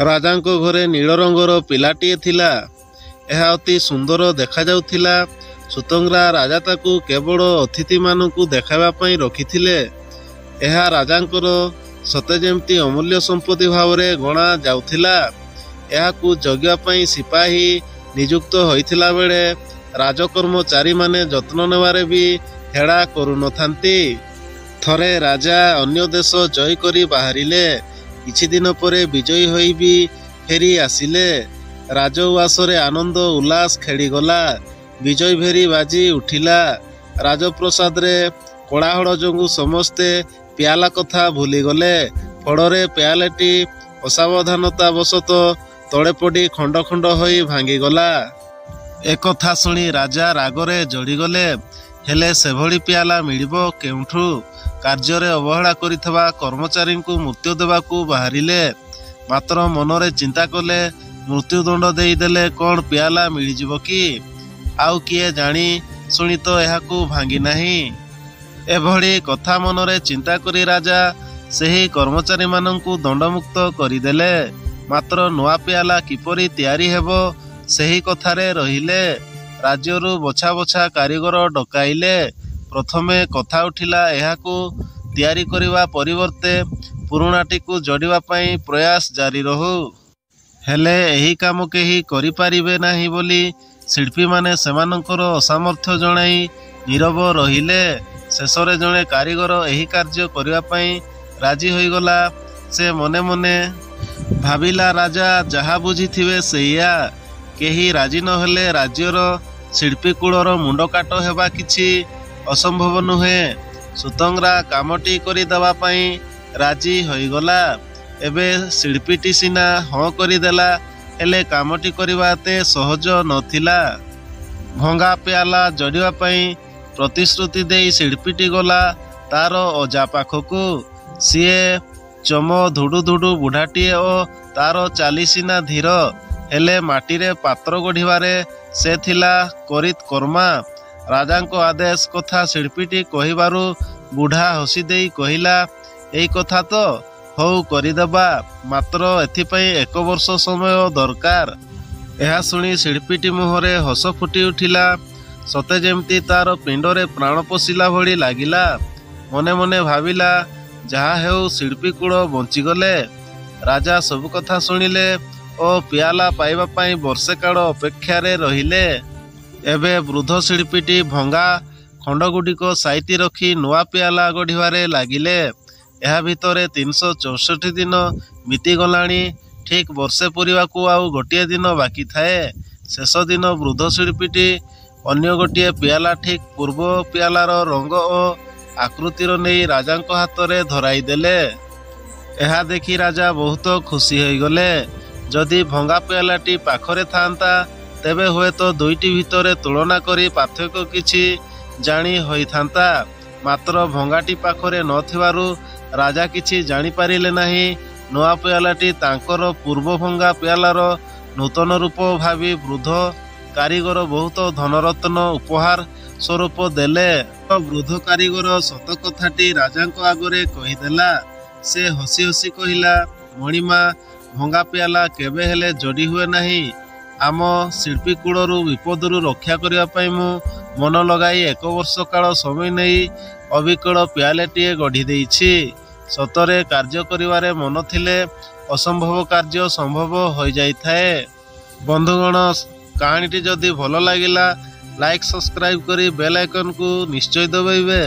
ରାଜାଙ୍କ ଘରେ ନୀଳ ରଙ୍ଗର ପିଲାଟିଏ ଥିଲା। ଏହା ଅତି ସୁନ୍ଦର ଦେଖାଯାଉଥିଲା। ସୁତନ୍ଦ୍ରା ରାଜା ତାକୁ କେବଳ ଅତିଥିମାନଙ୍କୁ ଦେଖାଇବା ପାଇଁ ରଖିଥିଲେ। ଏହା ରାଜାଙ୍କର ସତେ ଯେମିତି ଅମୂଲ୍ୟ ସମ୍ପତ୍ତି ଭାବରେ ଗଣା ଯାଉଥିଲା। ଏହାକୁ ଜଗିବା ପାଇଁ ସିପାହୀ ନିଯୁକ୍ତ ହୋଇଥିଲା ବେଳେ ରାଜକର୍ମଚାରୀମାନେ ଯତ୍ନ ନେବାରେ ବି ହେଳା କରୁନଥାନ୍ତି। ଥରେ ରାଜା ଅନ୍ୟ ଦେଶ ଜୟ କରି ବାହାରିଲେ। କିଛି ଦିନ ପରେ ବିଜୟୀ ହୋଇ ବି ଫେରି ଆସିଲେ। ରାଜଉଆସରେ ଆନନ୍ଦ ଉଲ୍ଲାସ ଖେଳିଗଲା। ବିଜୟ ଭେରି ବାଜି ଉଠିଲା। ରାଜପ୍ରସାଦରେ କୋଳାହଳ ଯୋଗୁଁ ସମସ୍ତେ ପିଆଲା କଥା ଭୁଲିଗଲେ। ଫଳରେ ପିଆଲାଟି ଅସାବଧାନତା ବଶତଃ ତଳେ ପଡ଼ି ଖଣ୍ଡ ଖଣ୍ଡ ହୋଇ ଭାଙ୍ଗିଗଲା। ଏକଥା ଶୁଣି ରାଜା ରାଗରେ ଜଳିଗଲେ। ହେଲେ ସେଭଳି ପିଆଲା ମିଳିବ କେଉଁଠୁ? କାର୍ଯ୍ୟରେ ଅବହେଳା କରିଥିବା କର୍ମଚାରୀଙ୍କୁ ମୃତ୍ୟୁ ଦେବାକୁ ବାହାରିଲେ। ମାତ୍ର ମନରେ ଚିନ୍ତା କଲେ, ମୃତ୍ୟୁଦଣ୍ଡ ଦେଇଦେଲେ କ'ଣ ପିଆଲା ମିଳିଯିବ କି? ଆଉ କିଏ ଜାଣି ଶୁଣି ତ ଏହାକୁ ଭାଙ୍ଗି ନାହିଁ। ଏଭଳି କଥା ମନରେ ଚିନ୍ତା କରି ରାଜା ସେହି କର୍ମଚାରୀମାନଙ୍କୁ ଦଣ୍ଡମୁକ୍ତ କରିଦେଲେ। ମାତ୍ର ନୂଆ ପିଆଲା କିପରି ତିଆରି ହେବ ସେହି କଥାରେ ରହିଲେ। ରାଜ୍ୟରୁ ବଛା ବଛା କାରିଗର ଡକାଇଲେ। ପ୍ରଥମେ କଥା ଉଠିଲା ଏହାକୁ ତିଆରି କରିବା ପରିବର୍ତ୍ତେ ପୁରୁଣାଟିକୁ ଯୋଡ଼ିବା ପାଇଁ ପ୍ରୟାସ ଜାରି ରହୁ। ହେଲେ ଏହି କାମ କେହି କରିପାରିବେ ନାହିଁ ବୋଲି ଶିଳ୍ପୀମାନେ ସେମାନଙ୍କର ଅସାମର୍ଥ୍ୟ ଜଣାଇ ନୀରବ ରହିଲେ। ଶେଷରେ ଜଣେ କାରିଗର ଏହି କାର୍ଯ୍ୟ କରିବା ପାଇଁ ରାଜି ହୋଇଗଲା। ସେ ମନେ ମନେ ଭାବିଲା, ରାଜା ଯାହା ବୁଝିଥିବେ ସେଇଆ। କେହି ରାଜି ନହେଲେ ରାଜ୍ୟର ଶିଳ୍ପୀକୁଳର ମୁଣ୍ଡକାଟ ହେବା କିଛି ଅସମ୍ଭବ ନୁହେଁ। ସୁତନ୍ଦ୍ରା କାମଟି କରିଦେବା ପାଇଁ ରାଜି ହୋଇଗଲା। ଏବେ ଶିଳ୍ପୀଟି ସିନା ହଁ କରିଦେଲା, ହେଲେ କାମଟି କରିବା ଏତେ ସହଜ ନଥିଲା। ଭଙ୍ଗା ପିଆଲା ଯୋଡ଼ିବା ପାଇଁ ପ୍ରତିଶ୍ରୁତି ଦେଇ ଶିଳ୍ପୀଟି ଗଲା ତାର ଅଜା ପାଖକୁ। ସିଏ ଚମ ଧୁଡ଼ୁ ଧୁଡ଼ୁ ବୁଢ଼ାଟିଏ ଓ ତାର ଚାଲି ସିନା ଧୀର, ହେଲେ ମାଟିରେ ପାତ୍ର ଗଢ଼ିବାରେ ସେ ଥିଲା କରିତକର୍ମା। ରାଜାଙ୍କ ଆଦେଶ କଥା ଶିଳ୍ପୀଟି କହିବାରୁ ବୁଢ଼ା ହସି ଦେଇ କହିଲା, ଏଇ କଥା ତ, ହଉ କରିଦେବା, ମାତ୍ର ଏଥିପାଇଁ 1 ବର୍ଷ ସମୟ ଦରକାର। ଏହା ଶୁଣି ଶିଳ୍ପୀଟି ମୁହଁରେ ହସ ଫୁଟି ଉଠିଲା। ସତେ ଯେମିତି ତାର ପିଣ୍ଡରେ ପ୍ରାଣ ପଶିଲା ଭଳି ଲାଗିଲା। ମନେ ମନେ ଭାବିଲା, ଯାହା ହେଉ ଶିଳ୍ପୀକୁଳ ବଞ୍ଚିଗଲେ। ରାଜା ସବୁ କଥା ଶୁଣିଲେ ଓ ପିଆଲା ପାଇବା ପାଇଁ ବର୍ଷେ କାଳ ଅପେକ୍ଷାରେ ରହିଲେ। ଏବେ ବୃଦ୍ଧ ଶିଳ୍ପୀଟି ଭଙ୍ଗା ଖଣ୍ଡଗୁଡ଼ିକ ସାଇତି ରଖି ନୂଆ ପିଆଲା ଗଢ଼ିବାରେ ଲାଗିଲେ। ଏହା ଭିତରେ 364 ଦିନ ବିତିଗଲାଣି। ଠିକ୍ ବର୍ଷେ ପୂରିବାକୁ ଆଉ ଗୋଟିଏ ଦିନ ବାକି ଥାଏ। ଶେଷ ଦିନ ବୃଦ୍ଧ ଶିଳ୍ପୀଟି ଅନ୍ୟ ଗୋଟିଏ ପିଆଲା ଠିକ୍ ପୂର୍ବ ପିଆଲାର ରଙ୍ଗ ଓ ଆକୃତିର ନେଇ ରାଜାଙ୍କ ହାତରେ ଧରାଇ ଦେଲେ। ଏହା ଦେଖି ରାଜା ବହୁତ ଖୁସି ହୋଇଗଲେ। ଯଦି ଭଙ୍ଗା ପିଆଲାଟି ପାଖରେ ଥାଆନ୍ତା, ତେବେ ହୁଏତ ଦୁଇଟି ଭିତରେ ତୁଳନା କରି ପାର୍ଥକ୍ୟ କିଛି ଜାଣି ହୋଇଥାନ୍ତା। ମାତ୍ର ଭଙ୍ଗାଟି ପାଖରେ ନଥିବାରୁ ରାଜା କିଛି ଜାଣିପାରିଲେ ନାହିଁ। ନୂଆ ପିଆଲାଟି ତାଙ୍କର ପୂର୍ବ ଭଙ୍ଗା ପିଆଲାର ନୂତନ ରୂପ ଭାବି ବୃଦ୍ଧ କାରିଗର ବହୁତ ଧନରତ୍ନ ଉପହାର ସ୍ୱରୂପ ଦେଲେ। ବୃଦ୍ଧ କାରିଗର ସତ କଥାଟି ରାଜାଙ୍କ ଆଗରେ କହିଦେଲା। ସେ ହସି ହସି କହିଲା, ମଣିମା, ଭଙ୍ଗା ପିଆଲା କେବେ ହେଲେ ଯୋଡ଼ି ହୁଏ ନାହିଁ। ଆମ ଶିଳ୍ପୀକୁଳରୁ ବିପଦରୁ ରକ୍ଷା କରିବା ପାଇଁ ମୁଁ ମନ ଲଗାଇ 1 ବର୍ଷ କାଳ ସମୟ ନେଇ ଅବିକଳ ପିଆଲାଟିଏ ଗଢ଼ି ଦେଇଛି। ସତରେ କାର୍ଯ୍ୟ କରିବାରେ ମନ ଥିଲେ ଅସମ୍ଭବ କାର୍ଯ୍ୟ ସମ୍ଭବ ହୋଇଯାଇଥାଏ। ବନ୍ଧୁଗଣ, କାହାଣୀଟି ଯଦି ଭଲ ଲାଗିଲା, ଲାଇକ୍ ସବସ୍କ୍ରାଇବ୍ କରି ବେଲ୍ ଆଇକନ୍କୁ ନିଶ୍ଚୟ ଦବାଇବେ।